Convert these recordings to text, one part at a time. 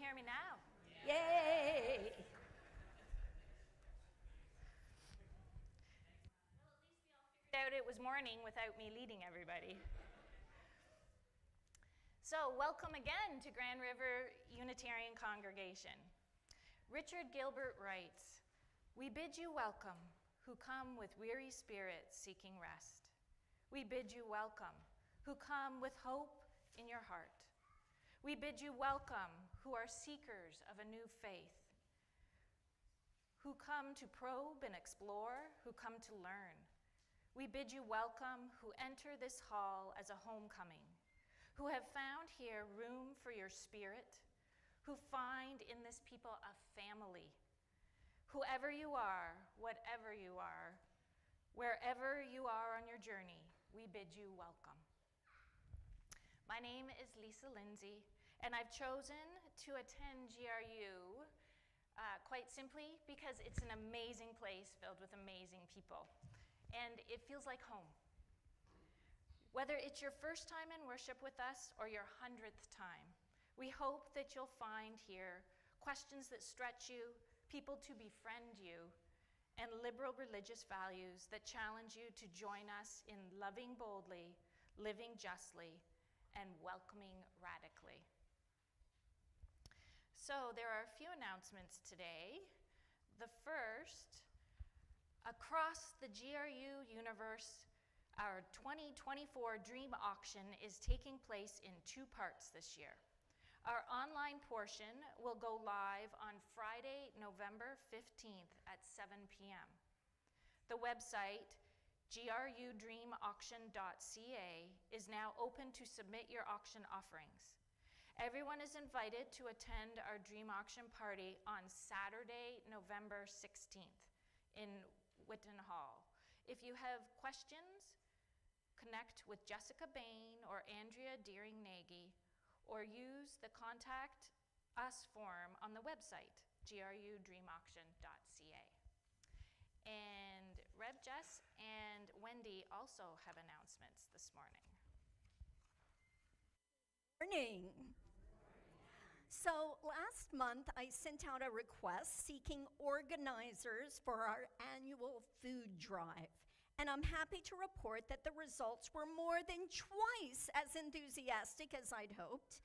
hear me now? Yay! Well, at least we all figured out it was morning without me leading everybody. So, welcome again to Grand River Unitarian Congregation. Richard Gilbert writes, "We bid you welcome, who come with weary spirits seeking rest. We bid you welcome, who come with hope in your heart. We bid you welcome, who are seekers of a new faith, who come to probe and explore, who come to learn. We bid you welcome, who enter this hall as a homecoming, who have found here room for your spirit, who find in this people a family. Whoever you are, whatever you are, wherever you are on your journey, we bid you welcome." My name is Lisa Lindsay, and I've chosen to attend GRU quite simply because it's an amazing place filled with amazing people, and it feels like home. Whether it's your first time in worship with us or your 100th time, we hope that you'll find here questions that stretch you, people to befriend you, and liberal religious values that challenge you to join us in loving boldly, living justly, and welcoming radically. So there are a few announcements today. The first, across the GRU universe, our 2024 Dream Auction is taking place in 2 parts this year. Our online portion will go live on Friday, November 15th at 7 p.m. The website, grudreamauction.ca, is now open to submit your auction offerings. Everyone is invited to attend our Dream Auction party on Saturday, November 16th in Whitten Hall. If you have questions, connect with Jessica Bain or Andrea Deering-Nagy, or use the Contact Us form on the website, grudreamauction.ca. And Reb Jess and Wendy also have announcements this morning. Morning. So last month, I sent out a request seeking organizers for our annual food drive. And I'm happy to report that the results were more than twice as enthusiastic as I'd hoped.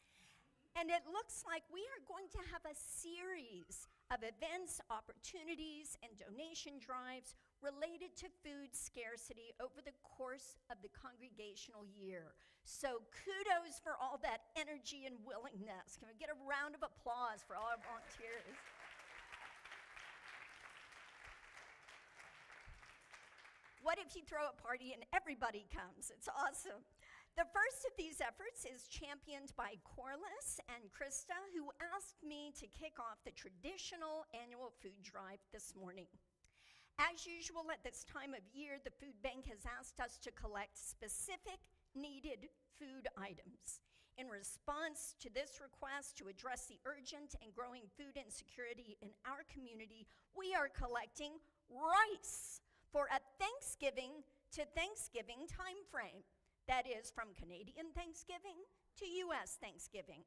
And it looks like we are going to have a series of events, opportunities, and donation drives related to food scarcity over the course of the congregational year. So kudos for all that energy and willingness. Can we get a round of applause for all our volunteers? What if you throw a party and everybody comes? It's awesome. The first of these efforts is championed by Corliss and Krista, who asked me to kick off the traditional annual food drive this morning. As usual at this time of year, the food bank has asked us to collect specific needed food items. In response to this request to address the urgent and growing food insecurity in our community, we are collecting rice for a Thanksgiving to Thanksgiving time frame. That is from Canadian Thanksgiving to US Thanksgiving.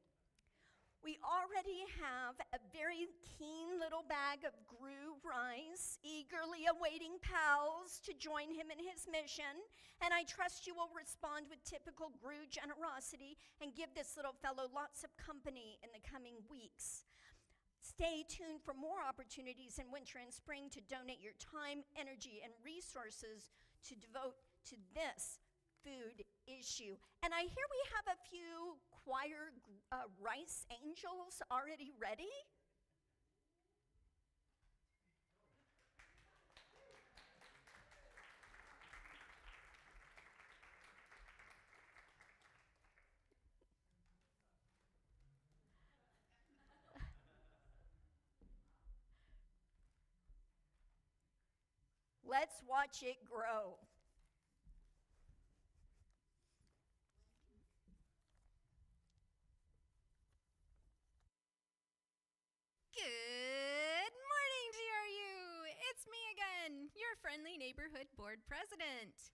We already have a very keen little bag of GRU rice, eagerly awaiting pals to join him in his mission, and I trust you will respond with typical GRU generosity and give this little fellow lots of company in the coming weeks. Stay tuned for more opportunities in winter and spring to donate your time, energy, and resources to devote to this food issue. And I hear we have a few choir rice angels already ready. Let's watch it grow. Good morning, GRU! It's me again, your friendly neighborhood board president.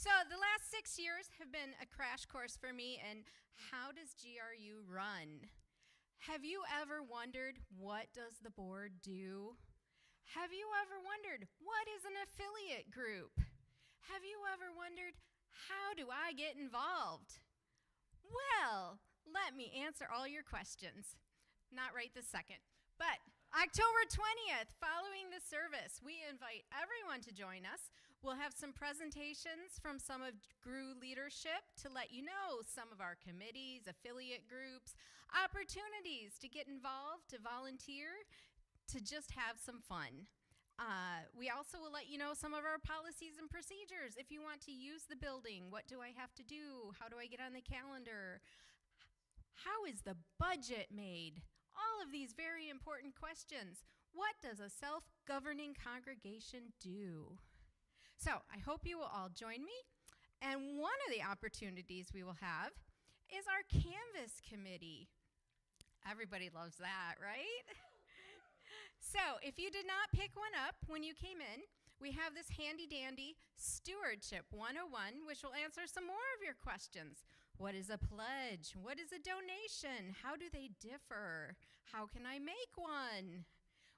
So the last 6 years have been a crash course for me in how does GRU run? Have you ever wondered, what does the board do? Have you ever wondered, what is an affiliate group? Have you ever wondered, how do I get involved? Well, let me answer all your questions. Not right this second, but October 20th, following the service, we invite everyone to join us. We'll have some presentations from some of GRU leadership to let you know some of our committees, affiliate groups, opportunities to get involved, to volunteer, to just have some fun. We also will let you know some of our policies and procedures. If you want to use the building, what do I have to do? How do I get on the calendar? How is the budget made? All of these very important questions. What does a self-governing congregation do? So I hope you will all join me. And one of the opportunities we will have is our Canvas Committee. Everybody loves that, right? So if you did not pick one up when you came in, we have this handy-dandy Stewardship 101, which will answer some more of your questions. What is a pledge? What is a donation? How do they differ? How can I make one?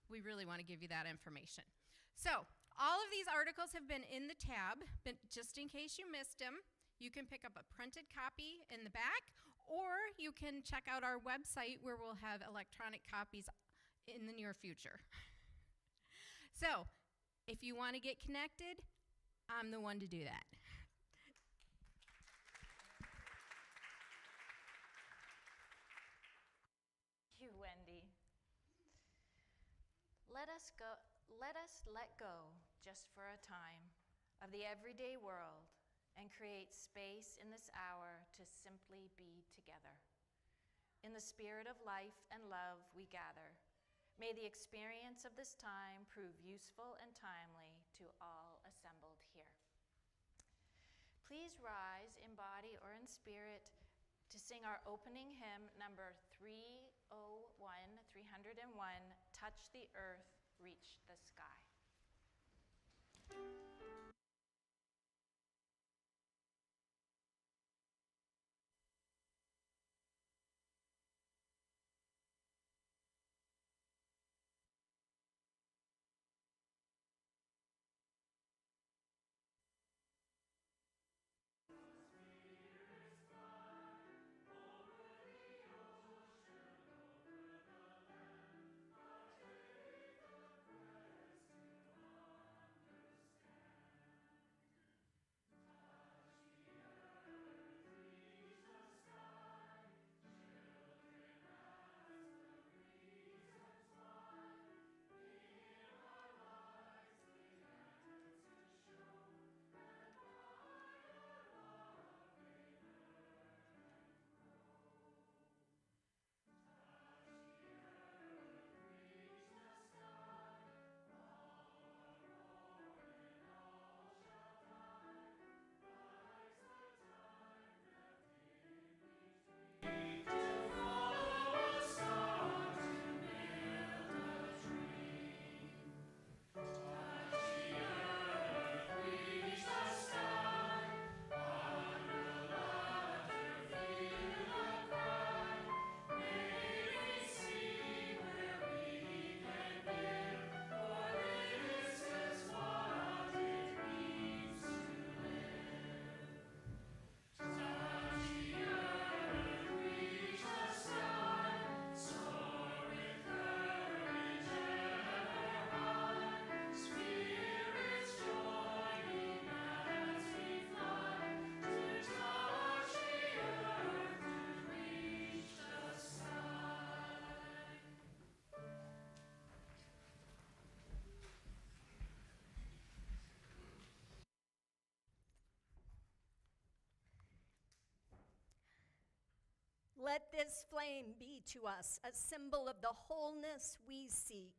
We really want to give you that information. So all of these articles have been in the tab, but just in case you missed them, you can pick up a printed copy in the back, or you can check out our website where we'll have electronic copies in the near future. So if you want to get connected, I'm the one to do that. Thank you, Wendy. Let us let go just for a time of the everyday world and create space in this hour to simply be together. In the spirit of life and love we gather. May the experience of this time prove useful and timely to all assembled here. Please rise in body or in spirit to sing our opening hymn, number 301, Touch the Earth, Reach the Sky. Let this flame be to us a symbol of the wholeness we seek.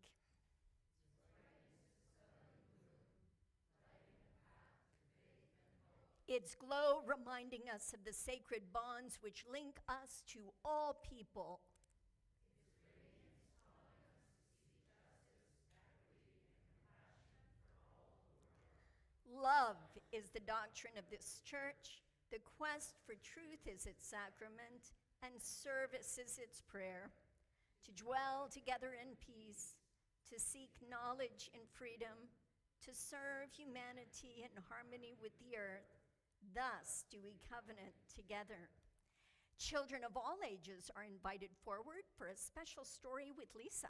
Its glow reminding us of the sacred bonds which link us to all people. Love is the doctrine of this church. The quest for truth is its sacrament, and service is its prayer. To dwell together in peace, to seek knowledge in freedom, to serve humanity in harmony with the earth. Thus do we covenant together. Children of all ages are invited forward for a special story with Lisa.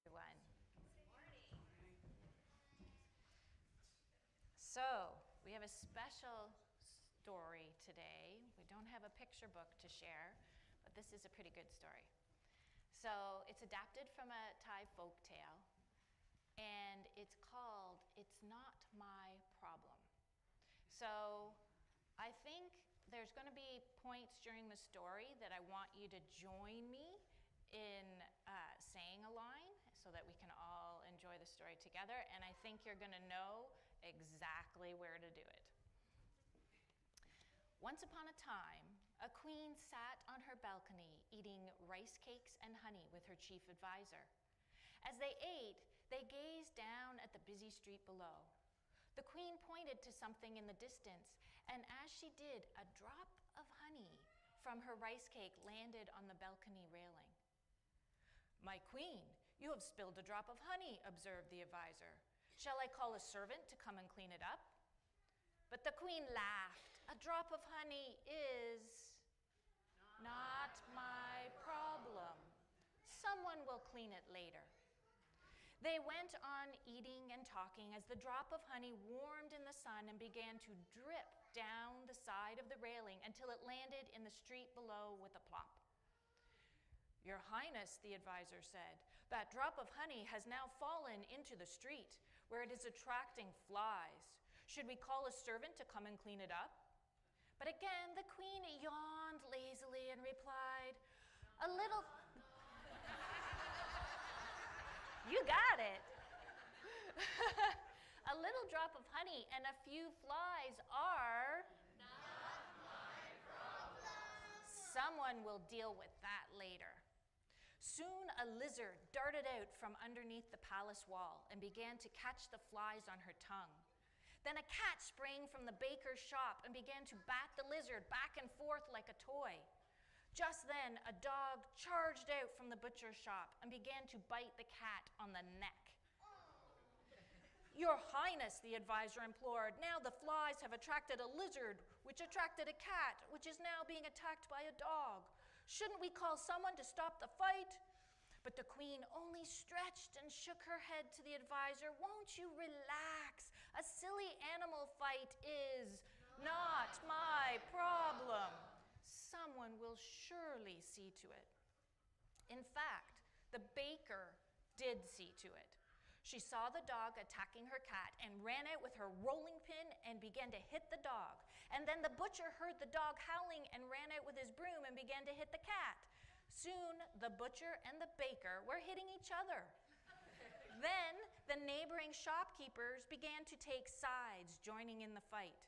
Everyone. So, we have a special story today. We don't have a picture book to share, but this is a pretty good story. So, it's adapted from a Thai folk tale, and it's called It's Not My Problem. So, I think there's going to be points during the story that I want you to join me in saying a line so that we can all enjoy the story together, and I think you're going to know exactly where to do it. Once upon a time, a queen sat on her balcony eating rice cakes and honey with her chief advisor. As they ate, they gazed down at the busy street below. The queen pointed to something in the distance, and as she did, a drop of honey from her rice cake landed on the balcony railing. "My queen, you have spilled a drop of honey," observed the advisor. "Shall I call a servant to come and clean it up?" But the queen laughed. "A drop of honey is not my problem. Someone will clean it later." They went on eating and talking as the drop of honey warmed in the sun and began to drip down the side of the railing until it landed in the street below with a plop. "Your Highness," the advisor said, "that drop of honey has now fallen into the street, where it is attracting flies. Should we call a servant to come and clean it up?" But again, the queen yawned lazily and replied, "A little..." You got it. "A little drop of honey and a few flies are not my problem. Someone will deal with that later." Soon a lizard darted out from underneath the palace wall and began to catch the flies on her tongue. Then a cat sprang from the baker's shop and began to bat the lizard back and forth like a toy. Just then, a dog charged out from the butcher's shop and began to bite the cat on the neck. "Your Highness," the advisor implored, "now the flies have attracted a lizard, which attracted a cat, which is now being attacked by a dog. Shouldn't we call someone to stop the fight?" But the queen only stretched and shook her head to the advisor. "Won't you relax? A silly animal fight is not my problem. Someone will surely see to it." In fact, the baker did see to it. She saw the dog attacking her cat and ran out with her rolling pin and began to hit the dog. And then the butcher heard the dog howling and ran out with his broom and began to hit the cat. Soon, the butcher and the baker were hitting each other. Then, the neighboring shopkeepers began to take sides, joining in the fight.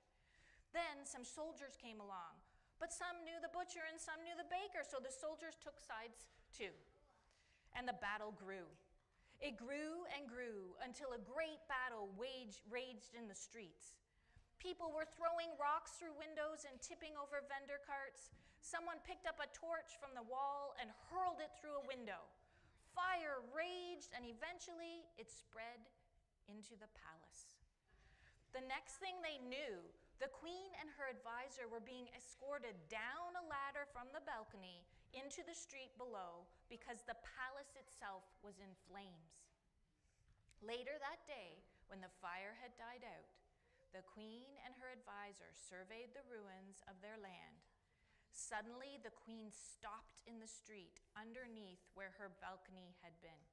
Then, some soldiers came along, but some knew the butcher and some knew the baker, so the soldiers took sides too. And the battle grew. It grew and grew until a great battle raged in the streets. People were throwing rocks through windows and tipping over vendor carts. Someone picked up a torch from the wall and hurled it through a window. Fire raged, and eventually it spread into the palace. The next thing they knew, the queen and her advisor were being escorted down a ladder from the balcony into the street below because the palace itself was in flames. Later that day, when the fire had died out, the queen and her advisor surveyed the ruins of their land. Suddenly, the queen stopped in the street underneath where her balcony had been.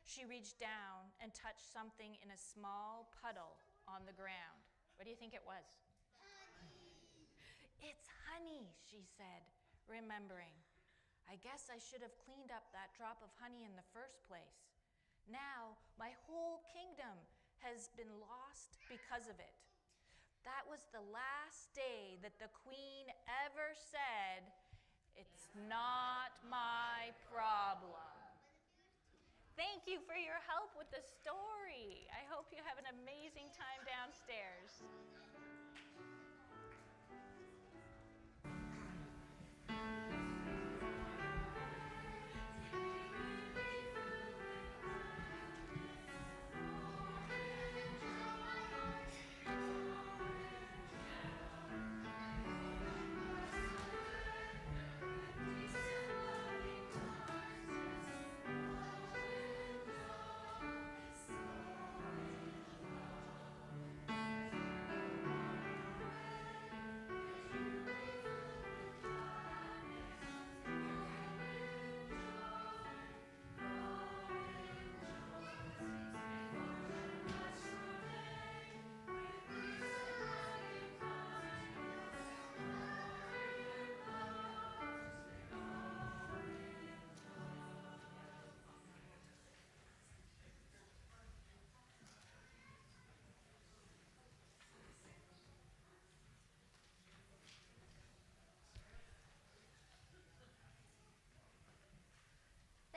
She reached down and touched something in a small puddle on the ground. What do you think it was? Honey. It's honey, she said, remembering. I guess I should have cleaned up that drop of honey in the first place. Now my whole kingdom has been lost because of it. That was the last day that the queen ever said, "It's not my problem." Thank you for your help with the story. I hope you have an amazing time downstairs.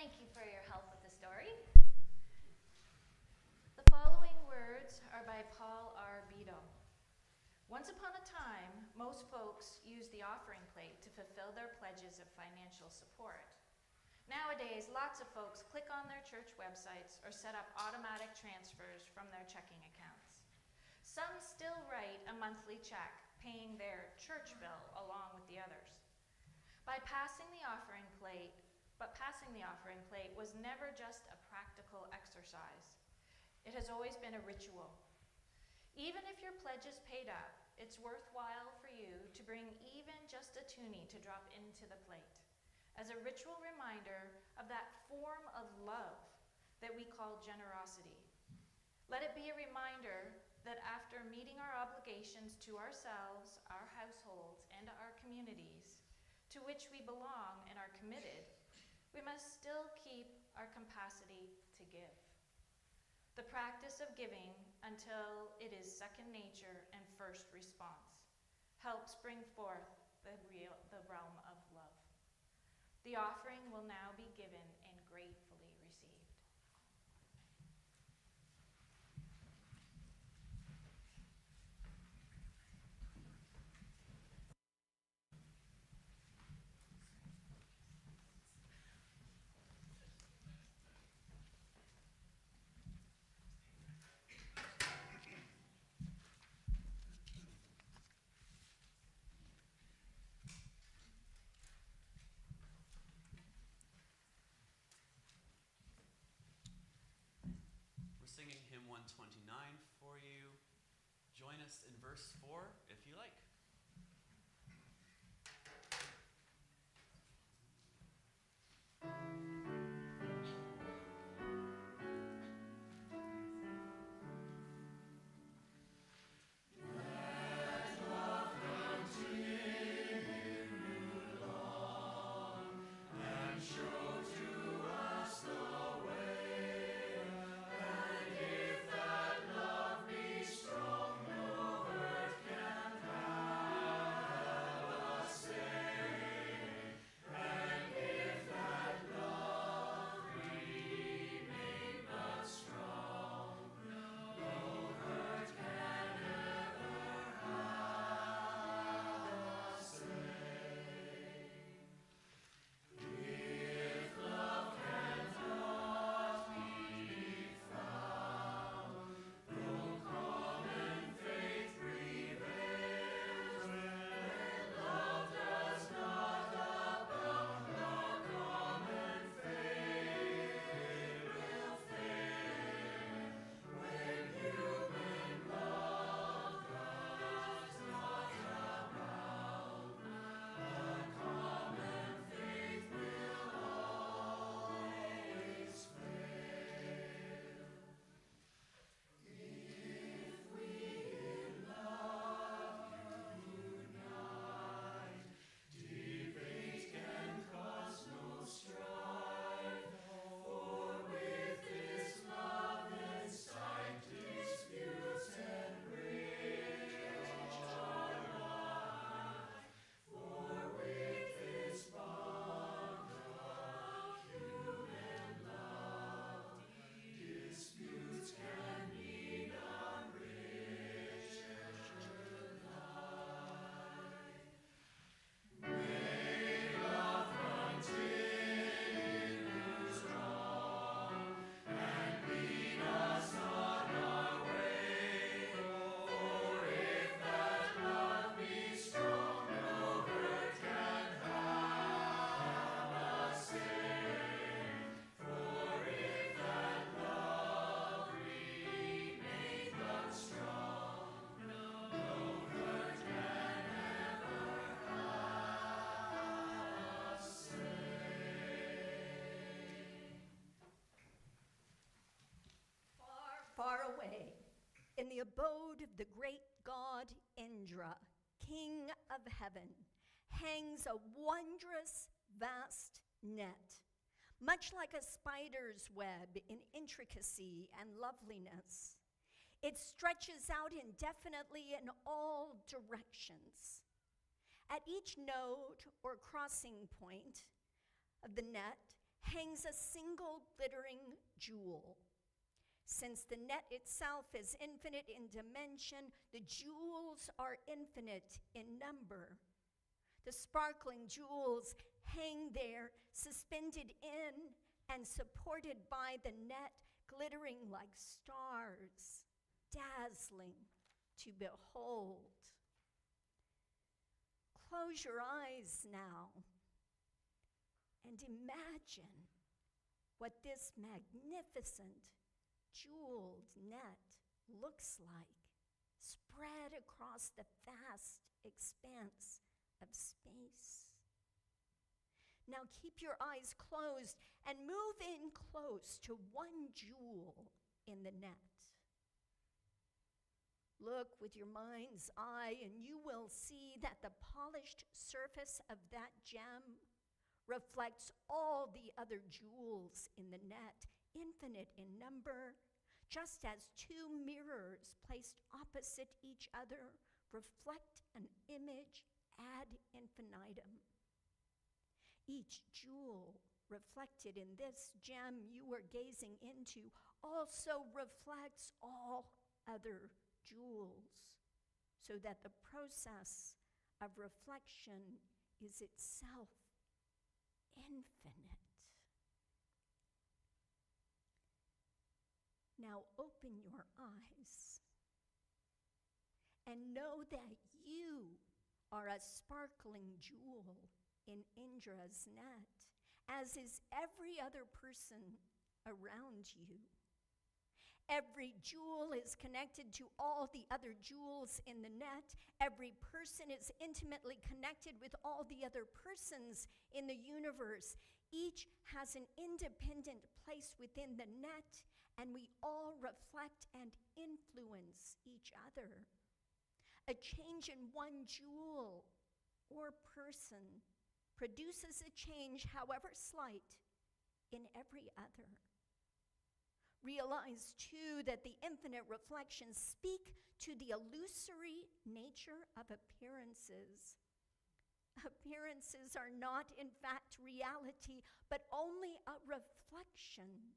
Thank you for your help with the story. The following words are by Paul R. Beto. Once upon a time, most folks used the offering plate to fulfill their pledges of financial support. Nowadays, lots of folks click on their church websites or set up automatic transfers from their checking accounts. Some still write a monthly check, paying their church bill along with the others. But passing the offering plate was never just a practical exercise. It has always been a ritual. Even if your pledge is paid up, it's worthwhile for you to bring even just a toonie to drop into the plate as a ritual reminder of that form of love that we call generosity. Let it be a reminder that after meeting our obligations to ourselves, our households, and our communities, to which we belong and are committed, we must still keep our capacity to give. The practice of giving until it is second nature and first response helps bring forth the realm of love. The offering will now be given and gratefully received. Singing hymn 129 for you. Join us in verse 4 if you like. Strong, no earth can the abode of the great god Indra, king of heaven, hangs a wondrous, vast net, much like a spider's web in intricacy and loveliness. It stretches out indefinitely in all directions. At each node or crossing point of the net hangs a single glittering jewel. Since the net itself is infinite in dimension, the jewels are infinite in number. The sparkling jewels hang there, suspended in and supported by the net, glittering like stars, dazzling to behold. Close your eyes now and imagine what this magnificent jeweled net looks like, spread across the vast expanse of space. Now keep your eyes closed and move in close to one jewel in the net. Look with your mind's eye and you will see that the polished surface of that gem reflects all the other jewels in the net, infinite in number, just as two mirrors placed opposite each other reflect an image ad infinitum. Each jewel reflected in this gem you are gazing into also reflects all other jewels, so that the process of reflection is itself infinite. Now open your eyes and know that you are a sparkling jewel in Indra's net, as is every other person around you. Every jewel is connected to all the other jewels in the net. Every person is intimately connected with all the other persons in the universe. Each has an independent place within the net, and we all reflect and influence each other. A change in one jewel or person produces a change, however slight, in every other. Realize, too, that the infinite reflections speak to the illusory nature of appearances. Appearances are not, in fact, reality, but only a reflection.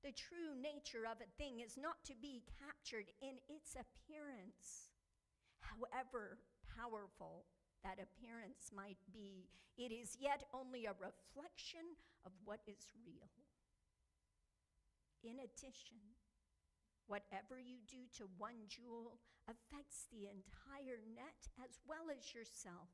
The true nature of a thing is not to be captured in its appearance. However powerful that appearance might be, it is yet only a reflection of what is real. In addition, whatever you do to one jewel affects the entire net as well as yourself.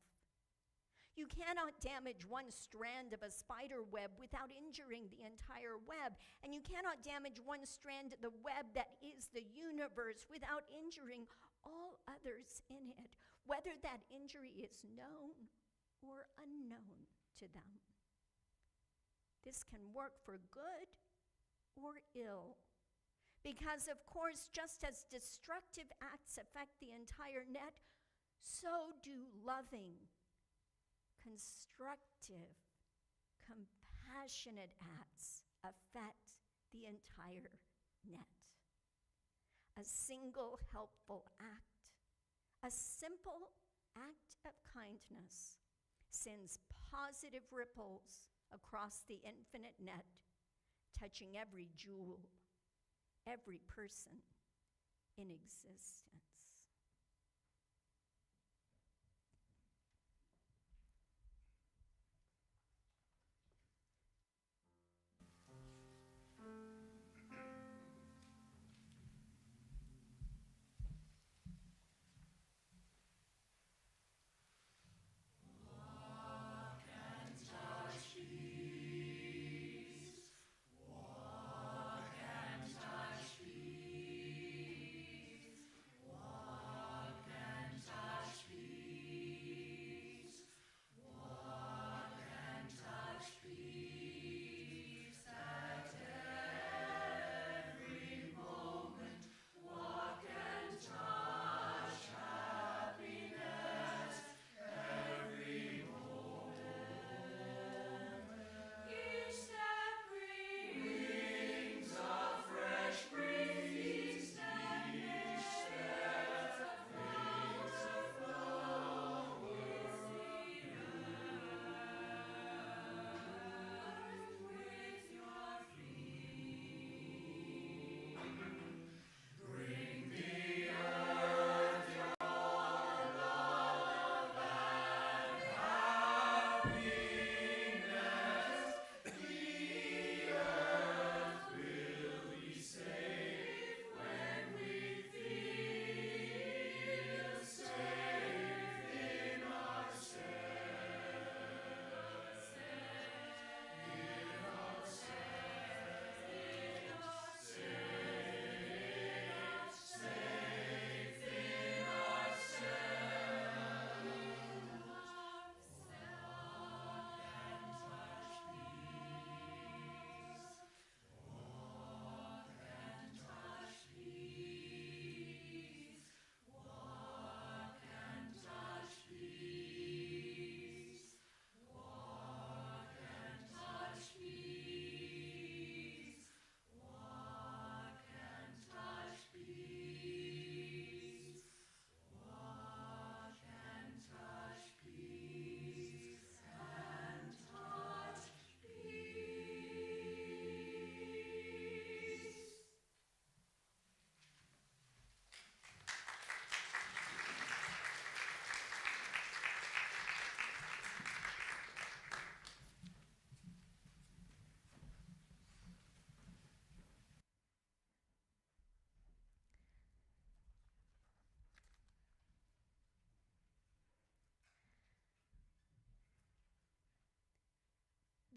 You cannot damage one strand of a spider web without injuring the entire web, and you cannot damage one strand of the web that is the universe without injuring all others in it, whether that injury is known or unknown to them. This can work for good or ill, because of course, just as destructive acts affect the entire net, so do loving, constructive, compassionate acts affect the entire net. A single helpful act, a simple act of kindness, sends positive ripples across the infinite net, touching every jewel, every person in existence.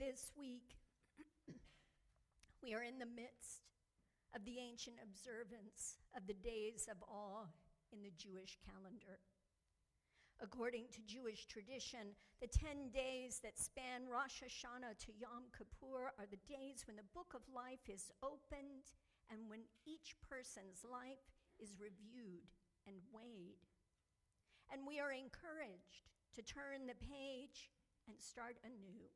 This week, we are in the midst of the ancient observance of the days of awe in the Jewish calendar. According to Jewish tradition, the 10 days that span Rosh Hashanah to Yom Kippur are the days when the book of life is opened and when each person's life is reviewed and weighed. And we are encouraged to turn the page and start anew.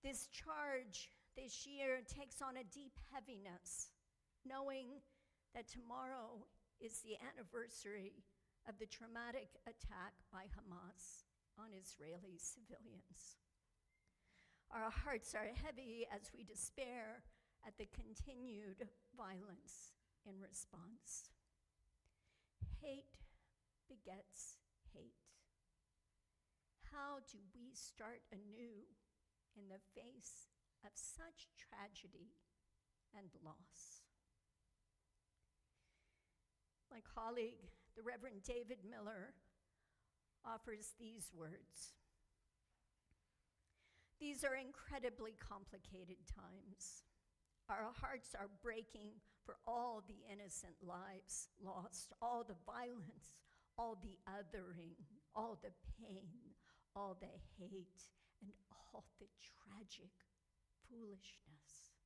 This charge this year takes on a deep heaviness, knowing that tomorrow is the anniversary of the traumatic attack by Hamas on Israeli civilians. Our hearts are heavy as we despair at the continued violence in response. Hate begets hate. How do we start anew in the face of such tragedy and loss? My colleague, the Reverend David Miller, offers these words. These are incredibly complicated times. Our hearts are breaking for all the innocent lives lost, all the violence, all the othering, all the pain, all the hate, and all the tragic foolishness.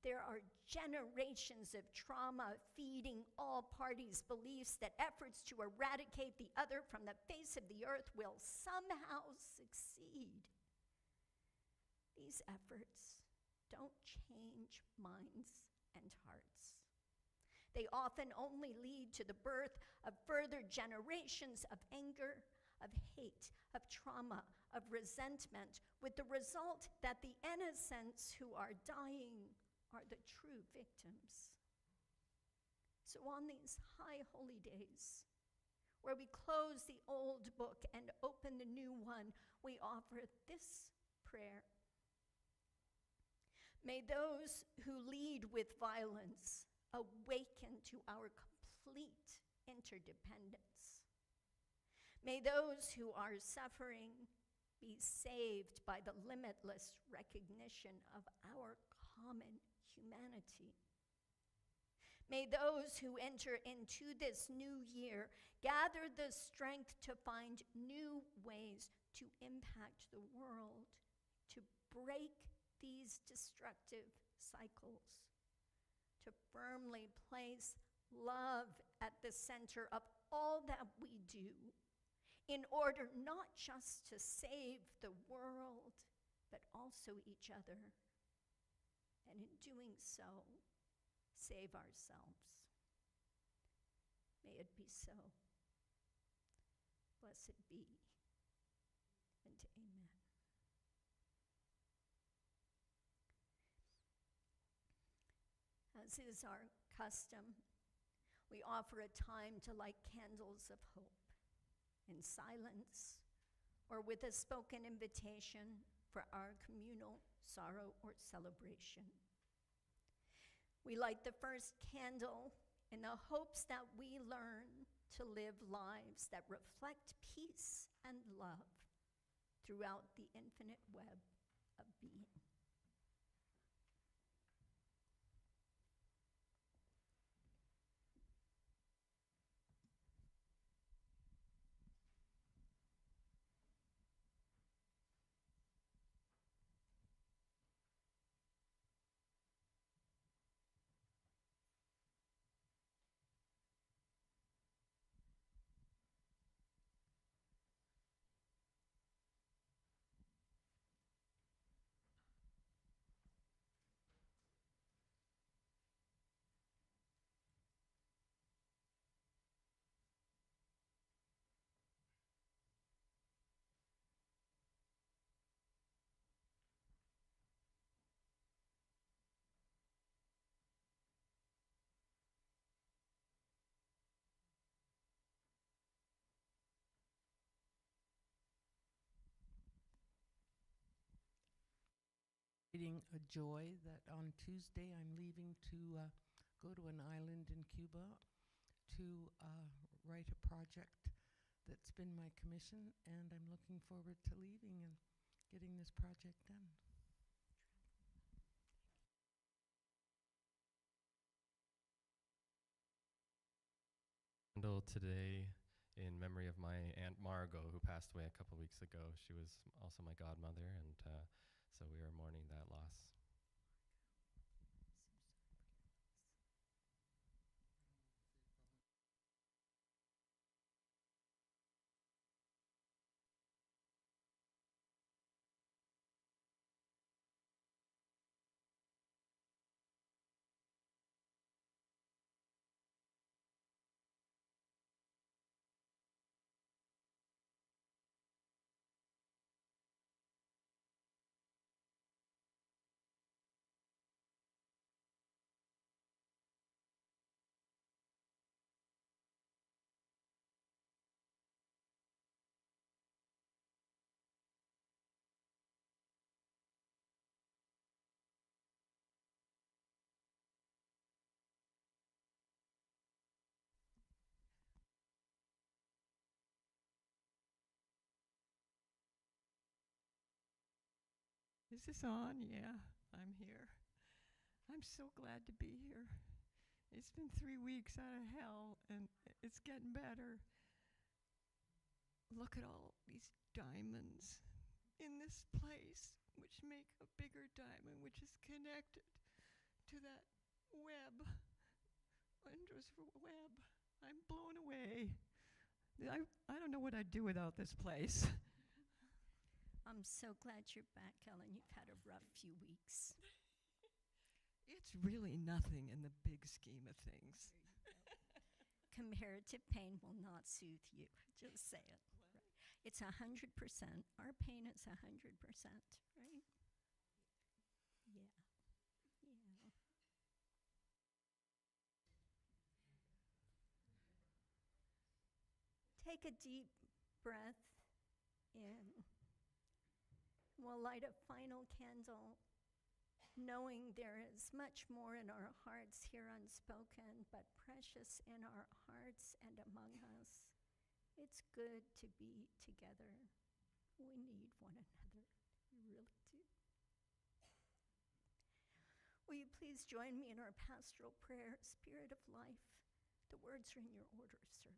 There are generations of trauma feeding all parties' beliefs that efforts to eradicate the other from the face of the earth will somehow succeed. These efforts don't change minds and hearts. They often only lead to the birth of further generations of anger, of hate, of trauma, of resentment, with the result that the innocents who are dying are the true victims. So on these high holy days, where we close the old book and open the new one, we offer this prayer. May those who lead with violence awaken to our complete interdependence. May those who are suffering be saved by the limitless recognition of our common humanity. May those who enter into this new year gather the strength to find new ways to impact the world, to break these destructive cycles, to firmly place love at the center of all that we do, in order not just to save the world, but also each other. And in doing so, save ourselves. May it be so. Blessed be, and amen. As is our custom, we offer a time to light candles of hope in silence or with a spoken invitation for our communal sorrow or celebration. We light the first candle in the hopes that we learn to live lives that reflect peace and love throughout the infinite web of being. A joy that on Tuesday I'm leaving to go to an island in Cuba to write a project that's been my commission, and I'm looking forward to leaving and getting this project done. Candle today in memory of my Aunt Margot, who passed away a couple weeks ago. She was also my godmother, and so we are mourning that loss. Is this on? Yeah, I'm here. I'm so glad to be here. It's been 3 weeks out of hell, and it's getting better. Look at all these diamonds in this place, which make a bigger diamond, which is connected to that web, Indra's web. I'm blown away. I don't know what I'd do without this place. I'm so glad you're back, Ellen. You've had a rough few weeks. It's really nothing in the big scheme of things. Comparative pain will not soothe you. Just say it. Right. It's 100%. Our pain is 100%, right? Yeah. Yeah. Take a deep breath in. We'll light a final candle, knowing there is much more in our hearts here unspoken, but precious in our hearts and among us. It's good to be together. We need one another. We really do. Will you please join me in our pastoral prayer, Spirit of Life? The words are in your order of service.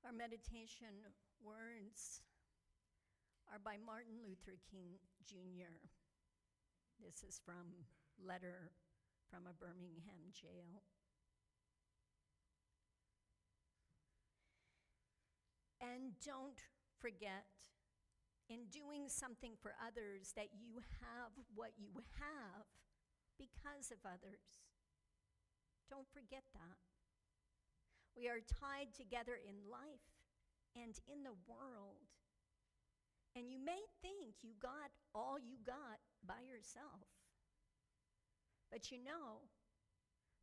Our meditation words are by Martin Luther King Jr. This is from letter from a Birmingham jail. And don't forget, in doing something for others, that you have what you have because of others. Don't forget that. We are tied together in life and in the world. And you may think you got all you got by yourself. But you know,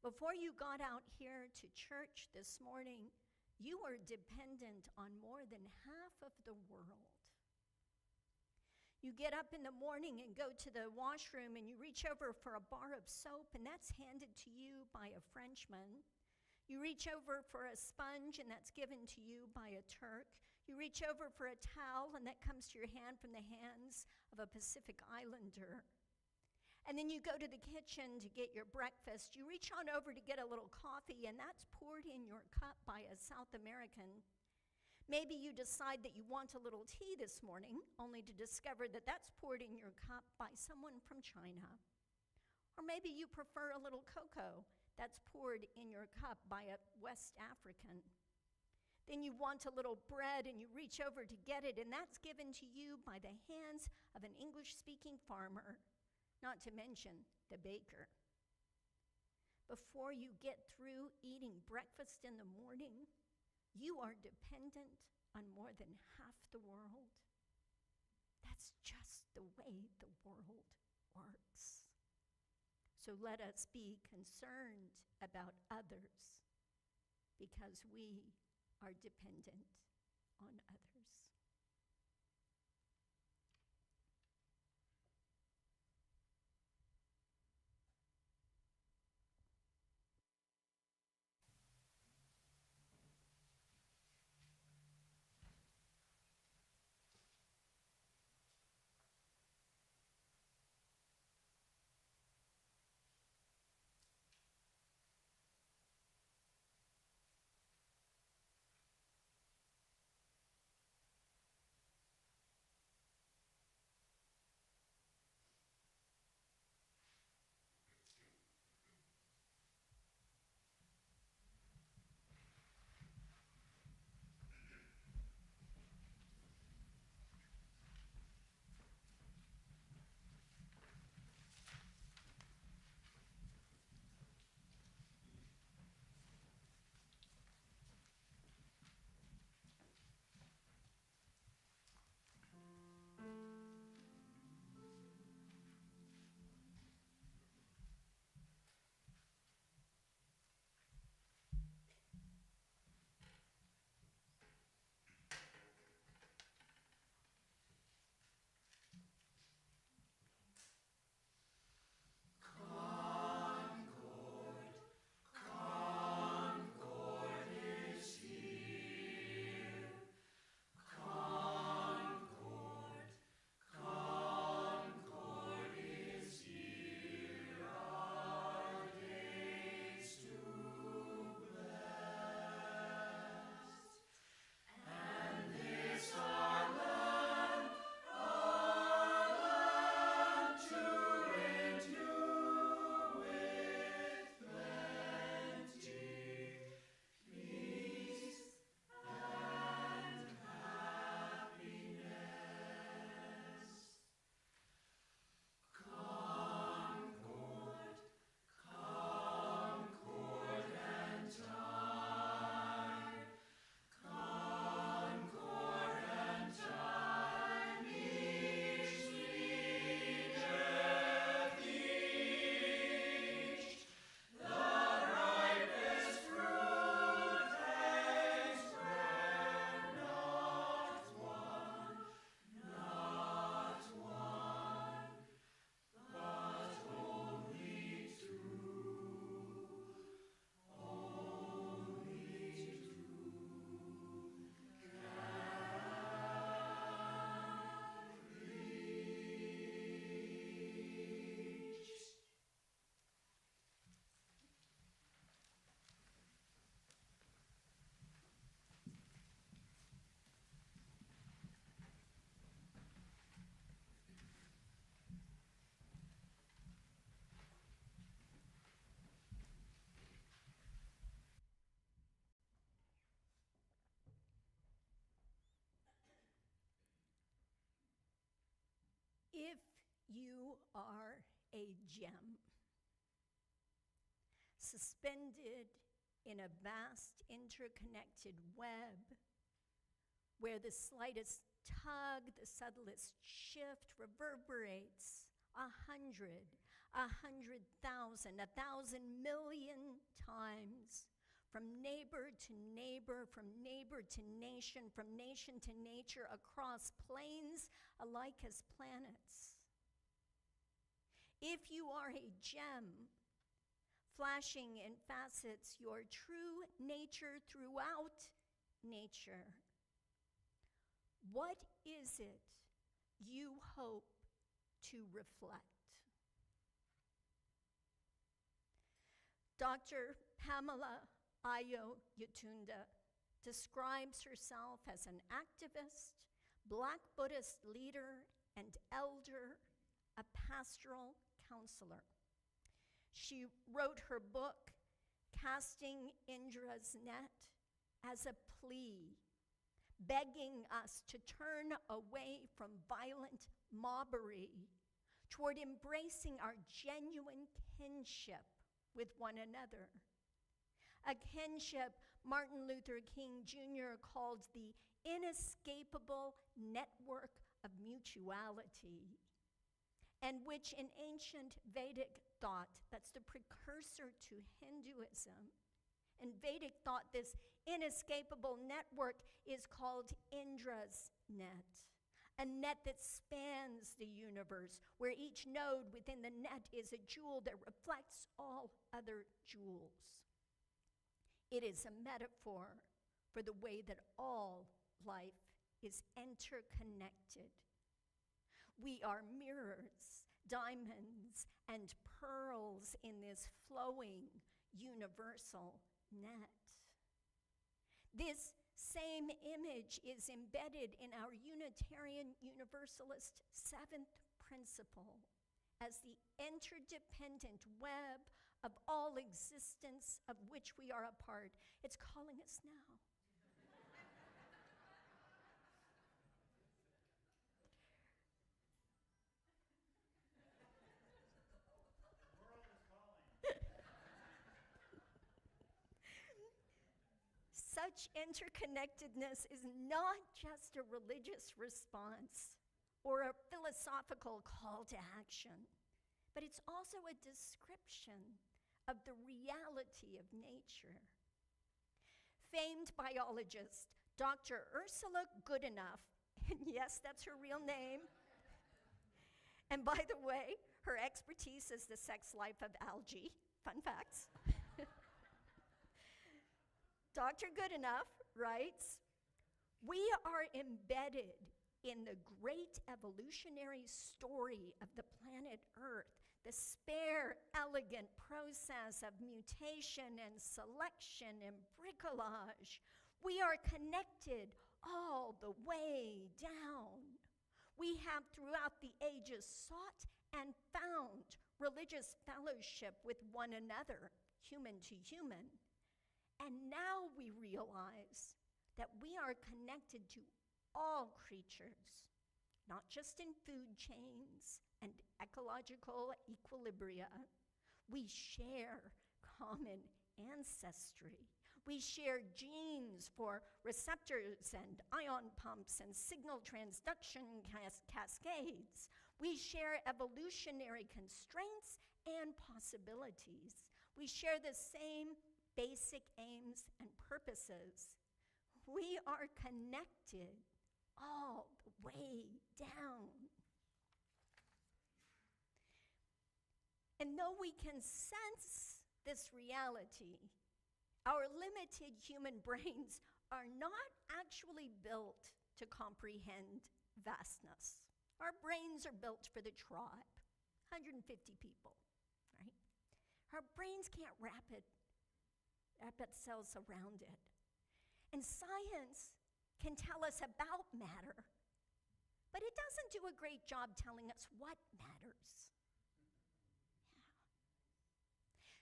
before you got out here to church this morning, you were dependent on more than half of the world. You get up in the morning and go to the washroom and you reach over for a bar of soap and that's handed to you by a Frenchman. You reach over for a sponge and that's given to you by a Turk. You reach over for a towel and that comes to your hand from the hands of a Pacific Islander. And then you go to the kitchen to get your breakfast. You reach on over to get a little coffee and that's poured in your cup by a South American. Maybe you decide that you want a little tea this morning, only to discover that that's poured in your cup by someone from China. Or maybe you prefer a little cocoa that's poured in your cup by a West African. Then you want a little bread and you reach over to get it, and that's given to you by the hands of an English-speaking farmer, not to mention the baker. Before you get through eating breakfast in the morning, you are dependent on more than half the world. That's just the way the world works. So let us be concerned about others because we are dependent on others. If you are a gem, suspended in a vast interconnected web, where the slightest tug, the subtlest shift reverberates 100,000, 1,000 million times from neighbor to neighbor, from neighbor to nation, from nation to nature, across planes alike as planets. If you are a gem, flashing in facets your true nature throughout nature, what is it you hope to reflect? Dr. Pamela Ayo Yetunde describes herself as an activist, Black Buddhist leader and elder, a pastoral counselor. She wrote her book, Casting Indra's Net, as a plea, begging us to turn away from violent mobbery toward embracing our genuine kinship with one another. A kinship Martin Luther King Jr. called the inescapable network of mutuality, and which in ancient Vedic thought, that's the precursor to Hinduism, in Vedic thought, this inescapable network is called Indra's net, a net that spans the universe, where each node within the net is a jewel that reflects all other jewels. It is a metaphor for the way that all life is interconnected. We are mirrors, diamonds, and pearls in this flowing universal net. This same image is embedded in our Unitarian Universalist seventh principle as the interdependent web of all existence of which we are a part. It's calling us now. Such interconnectedness is not just a religious response or a philosophical call to action, but it's also a description of the reality of nature. Famed biologist Dr. Ursula Goodenough, and yes, that's her real name, and by the way, her expertise is the sex life of algae. Fun facts. Dr. Goodenough writes, "We are embedded in the great evolutionary story of the planet Earth, the spare, elegant process of mutation and selection and bricolage. We are connected all the way down. We have throughout the ages sought and found religious fellowship with one another, human to human. And now we realize that we are connected to all creatures, not just in food chains and ecological equilibria. We share common ancestry. We share genes for receptors and ion pumps and signal transduction cascades. We share evolutionary constraints and possibilities. We share the same basic aims and purposes. We are connected all the way down. And though we can sense this reality, our limited human brains are not actually built to comprehend vastness. Our brains are built for the tribe, 150 people, right? Our brains can't wrap itself around it. And science can tell us about matter, but it doesn't do a great job telling us what matters.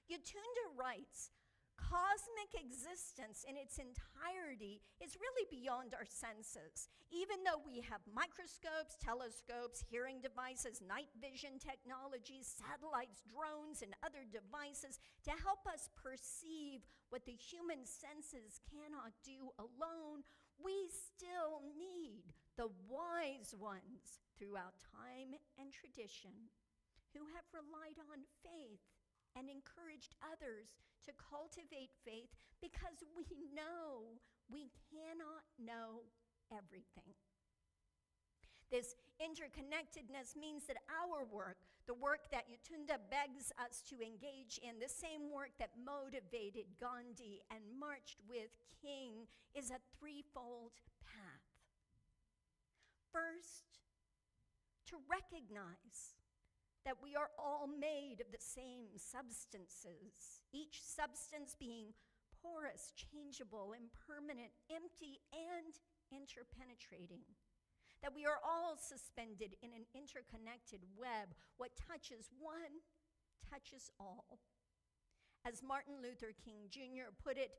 Yeah. Yetunde writes, cosmic existence in its entirety is really beyond our senses. Even though we have microscopes, telescopes, hearing devices, night vision technologies, satellites, drones, and other devices to help us perceive what the human senses cannot do alone, we still need the wise ones throughout time and tradition who have relied on faith and encouraged others to cultivate faith because we know we cannot know everything. This interconnectedness means that our work, the work that Yetunde begs us to engage in, the same work that motivated Gandhi and marched with King, is a threefold path. First, to recognize that we are all made of the same substances, each substance being porous, changeable, impermanent, empty, and interpenetrating. That we are all suspended in an interconnected web. What touches one touches all. As Martin Luther King Jr. put it,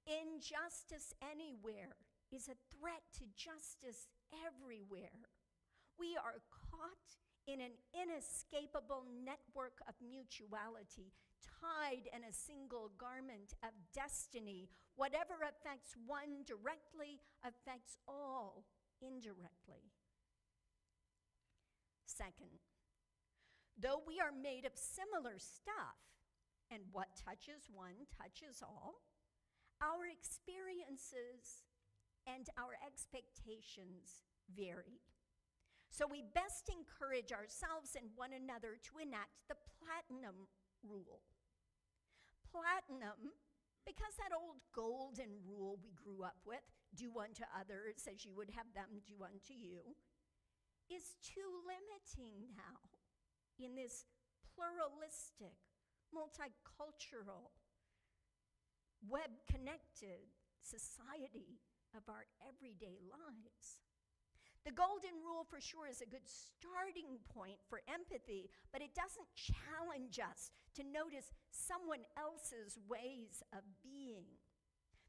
injustice anywhere is a threat to justice everywhere. We are caught in an inescapable network of mutuality, tied in a single garment of destiny. Whatever affects one directly affects all indirectly. Second, though we are made of similar stuff, and what touches one touches all, our experiences and our expectations vary. So we best encourage ourselves and one another to enact the platinum rule. Platinum, because that old golden rule we grew up with, do unto others as you would have them do unto you, is too limiting now in this pluralistic, multicultural, web-connected society of our everyday lives. The golden rule for sure is a good starting point for empathy, but it doesn't challenge us to notice someone else's ways of being.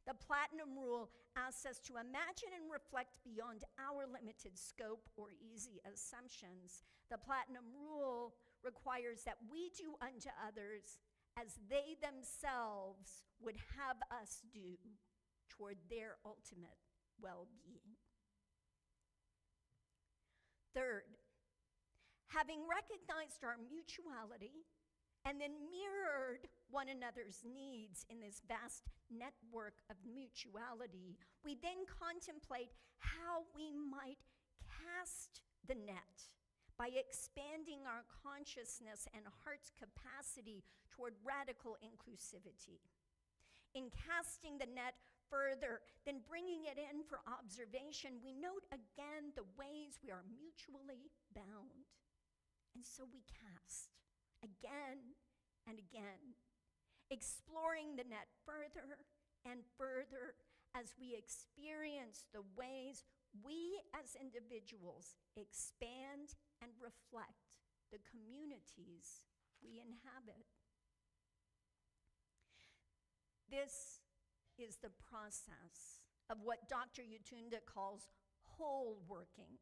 The platinum rule asks us to imagine and reflect beyond our limited scope or easy assumptions. The platinum rule requires that we do unto others as they themselves would have us do toward their ultimate well-being. Third, having recognized our mutuality and then mirrored one another's needs in this vast network of mutuality, we then contemplate how we might cast the net by expanding our consciousness and heart's capacity toward radical inclusivity. In casting the net further, then bringing it in for observation, we note again the ways we are mutually bound. And so we cast again and again, exploring the net further and further as we experience the ways we as individuals expand and reflect the communities we inhabit. This is the process of what Dr. Yetunde calls wholeworking.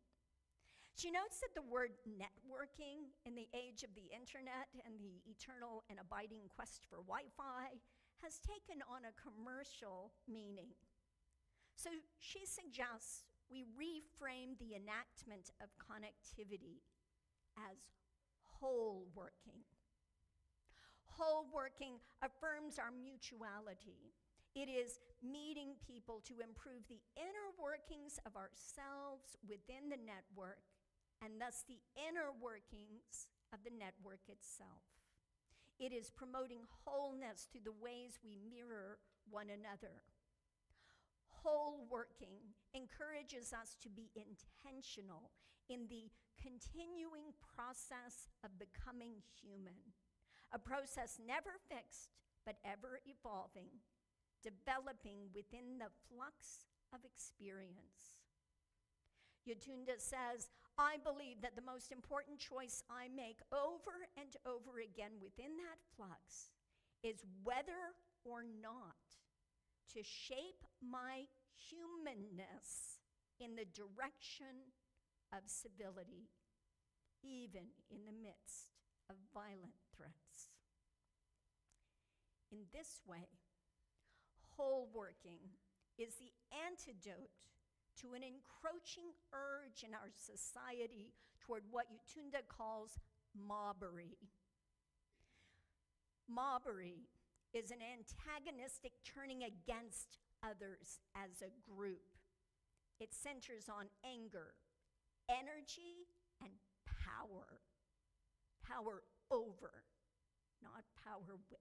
She notes that the word networking in the age of the internet and the eternal and abiding quest for Wi-Fi has taken on a commercial meaning. So she suggests we reframe the enactment of connectivity as wholeworking. Wholeworking affirms our mutuality. It is meeting people to improve the inner workings of ourselves within the network, and thus the inner workings of the network itself. It is promoting wholeness through the ways we mirror one another. Wholeworking encourages us to be intentional in the continuing process of becoming human, a process never fixed but ever evolving, developing within the flux of experience. Yetunde says, I believe that the most important choice I make over and over again within that flux is whether or not to shape my humanness in the direction of civility, even in the midst of violent threats. In this way, wholeworking is the antidote to an encroaching urge in our society toward what Yetunde calls mobbery. Mobbery is an antagonistic turning against others as a group. It centers on anger, energy, and power. Power over, not power with.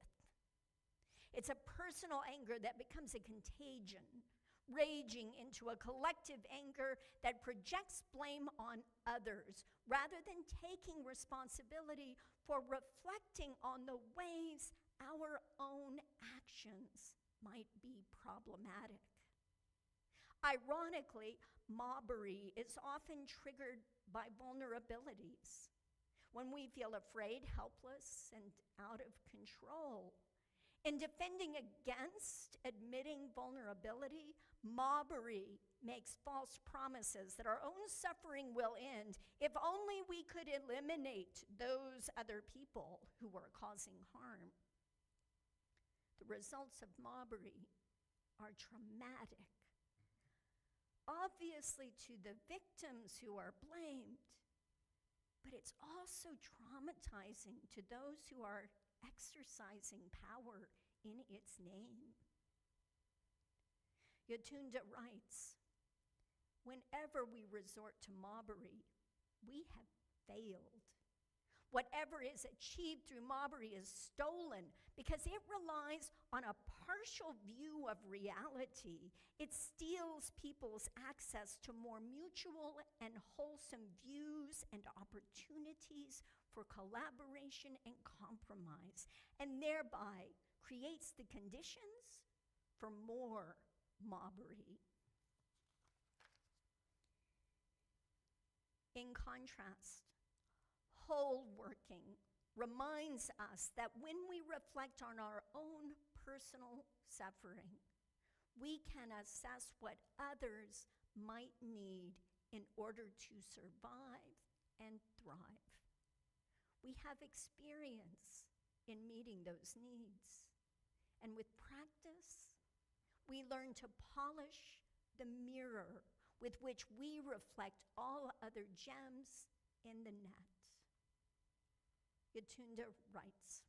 It's a personal anger that becomes a contagion, raging into a collective anger that projects blame on others rather than taking responsibility for reflecting on the ways our own actions might be problematic. Ironically, mobbery is often triggered by vulnerabilities. When we feel afraid, helpless, and out of control. In defending against admitting vulnerability, mobbery makes false promises that our own suffering will end if only we could eliminate those other people who are causing harm. The results of mobbery are traumatic. Obviously to the victims who are blamed, but it's also traumatizing to those who are exercising power in its name. Yetunde writes, "Whenever we resort to mobbery, we have failed. Whatever is achieved through mobbery is stolen because it relies on a partial view of reality. It steals people's access to more mutual and wholesome views and opportunities for collaboration and compromise, and thereby creates the conditions for more mobbery." In contrast, wholeworking reminds us that when we reflect on our own personal suffering, we can assess what others might need in order to survive and thrive. We have experience in meeting those needs. And with practice, we learn to polish the mirror with which we reflect all other gems in the net. Yetunde writes,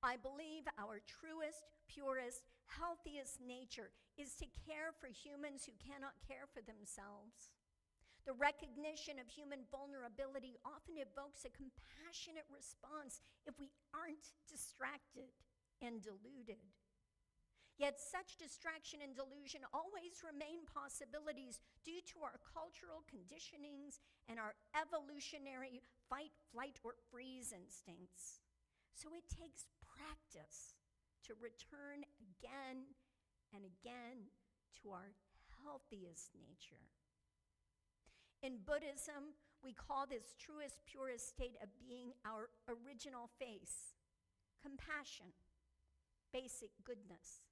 "I believe our truest, purest, healthiest nature is to care for humans who cannot care for themselves. The recognition of human vulnerability often evokes a compassionate response if we aren't distracted and deluded. Yet such distraction and delusion always remain possibilities due to our cultural conditionings and our evolutionary fight, flight, or freeze instincts. So it takes practice to return again and again to our healthiest nature. In Buddhism, we call this truest, purest state of being our original face, compassion, basic goodness,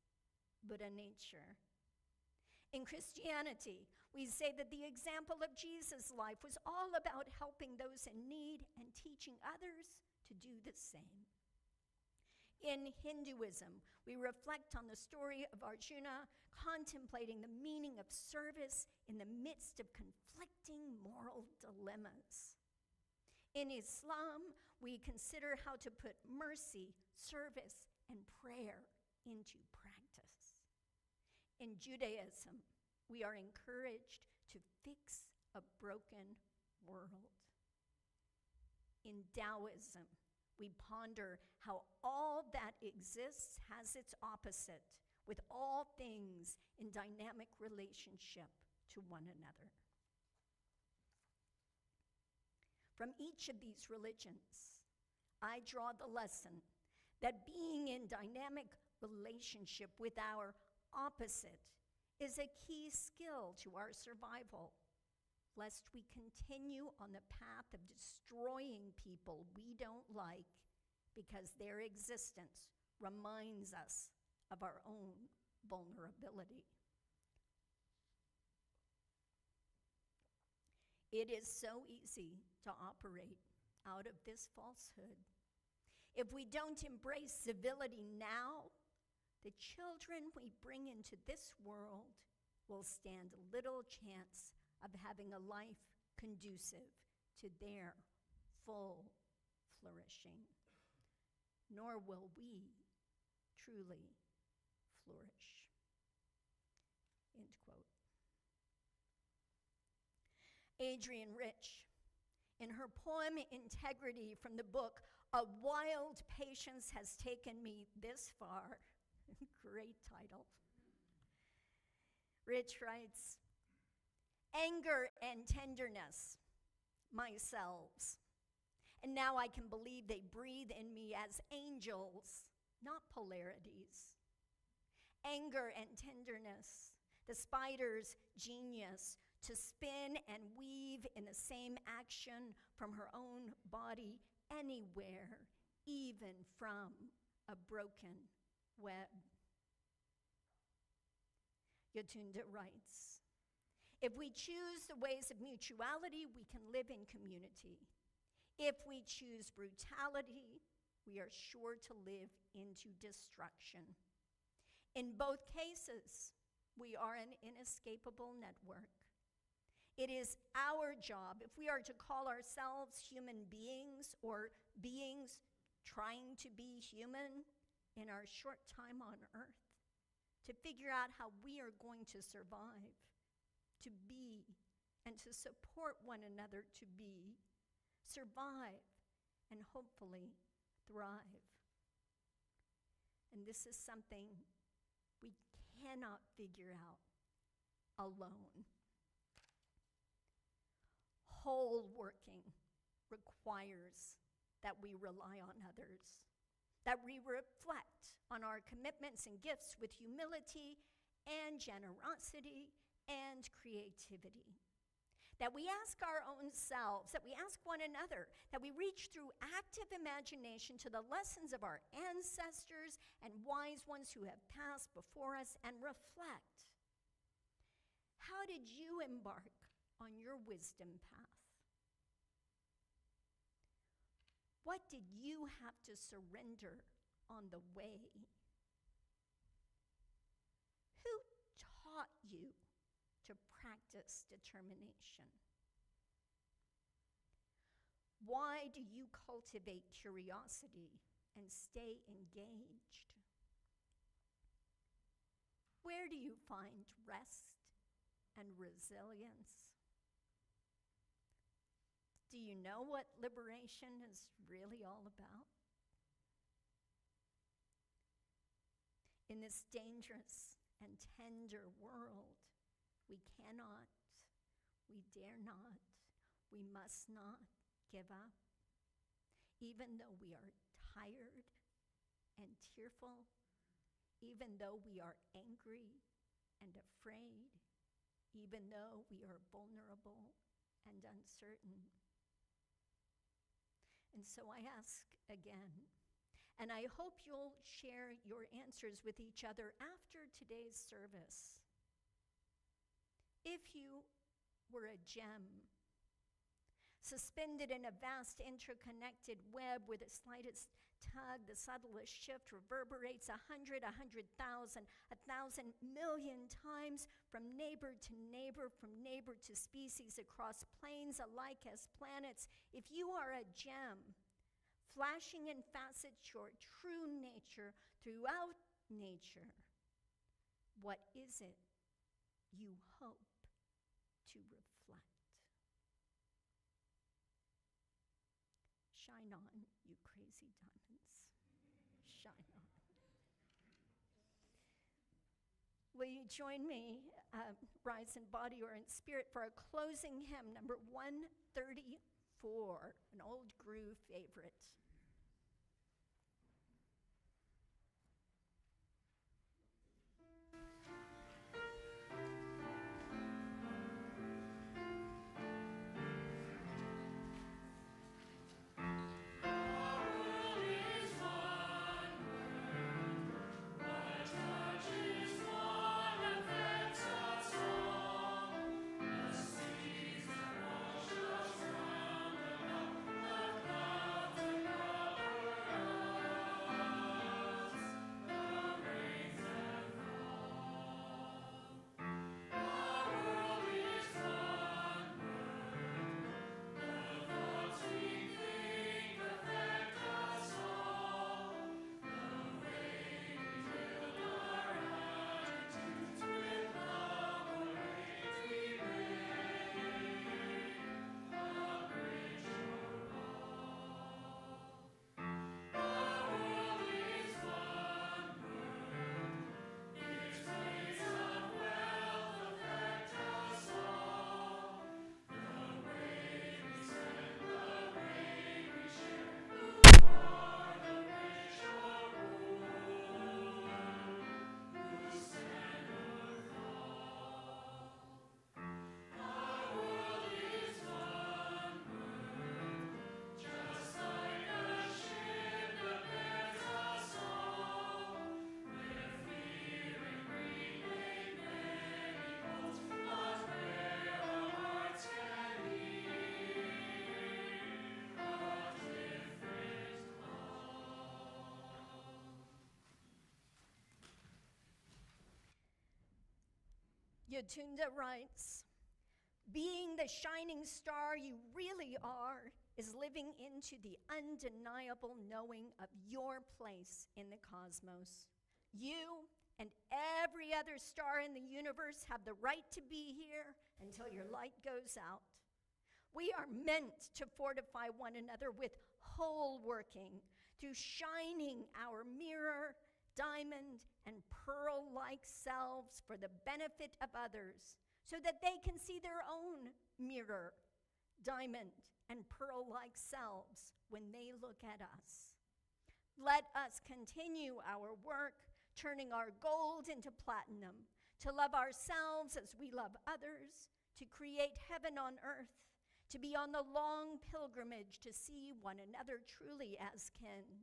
Buddha nature. In Christianity, we say that the example of Jesus' life was all about helping those in need and teaching others to do the same. In Hinduism, we reflect on the story of Arjuna contemplating the meaning of service in the midst of conflicting moral dilemmas. In Islam, we consider how to put mercy, service, and prayer into practice. In Judaism, we are encouraged to fix a broken world. In Taoism, we ponder how all that exists has its opposite, with all things in dynamic relationship to one another. From each of these religions, I draw the lesson that being in dynamic relationship with our opposite is a key skill to our survival, lest we continue on the path of destroying people we don't like because their existence reminds us of our own vulnerability. It is so easy to operate out of this falsehood. If we don't embrace civility now, the children we bring into this world will stand little chance of having a life conducive to their full flourishing. nor will we truly flourish. End quote. Adrienne Rich, in her poem Integrity from the book A Wild Patience Has Taken Me This Far, great title, Rich writes, anger and tenderness, my selves, and now I can believe they breathe in me as angels, not polarities. Anger and tenderness, the spider's genius to spin and weave in the same action from her own body anywhere, even from a broken web. Yetunde writes, if we choose the ways of mutuality, we can live in community. If we choose brutality, we are sure to live into destruction. In both cases, we are an inescapable network. It is our job, if we are to call ourselves human beings or beings trying to be human in our short time on earth, to figure out how we are going to survive, to be, and to support one another to be, survive, and hopefully thrive. And this is something we cannot figure out alone. Wholeworking requires that we rely on others, that we reflect on our commitments and gifts with humility and generosity and creativity. That we ask our own selves, that we ask one another, that we reach through active imagination to the lessons of our ancestors and wise ones who have passed before us and reflect. How did you embark on your wisdom path? What did you have to surrender on the way? Who taught you to practice determination? Why do you cultivate curiosity and stay engaged? Where do you find rest and resilience? Do you know what liberation is really all about? In this dangerous and tender world, we cannot, we dare not, we must not give up. Even though we are tired and tearful, even though we are angry and afraid, even though we are vulnerable and uncertain. And so I ask again, and I hope you'll share your answers with each other after today's service. If you were a gem, suspended in a vast interconnected web where the slightest tug, the subtlest shift reverberates 100, 100,000, 1,000 million times from neighbor to neighbor, from neighbor to species across planes alike as planets. If you are a gem, flashing in facets your true nature throughout nature, what is it you hope to reflect? Shine on, you crazy diamonds. Shine on. Will you join me, rise in body or in spirit, for a closing hymn, number 134, an old groove favorite. Thank you. Yetunde writes, being the shining star you really are is living into the undeniable knowing of your place in the cosmos. You and every other star in the universe have the right to be here until your light goes out. We are meant to fortify one another with wholeworking through shining our mirror, diamond, and pearl-like selves for the benefit of others so that they can see their own mirror, diamond, and pearl-like selves when they look at us. Let us continue our work, turning our gold into platinum, to love ourselves as we love others, to create heaven on earth, to be on the long pilgrimage to see one another truly as kin,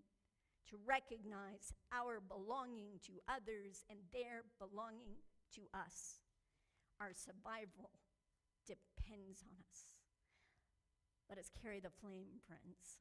to recognize our belonging to others and their belonging to us. Our survival depends on us. Let us carry the flame, friends.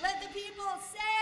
Let the people say,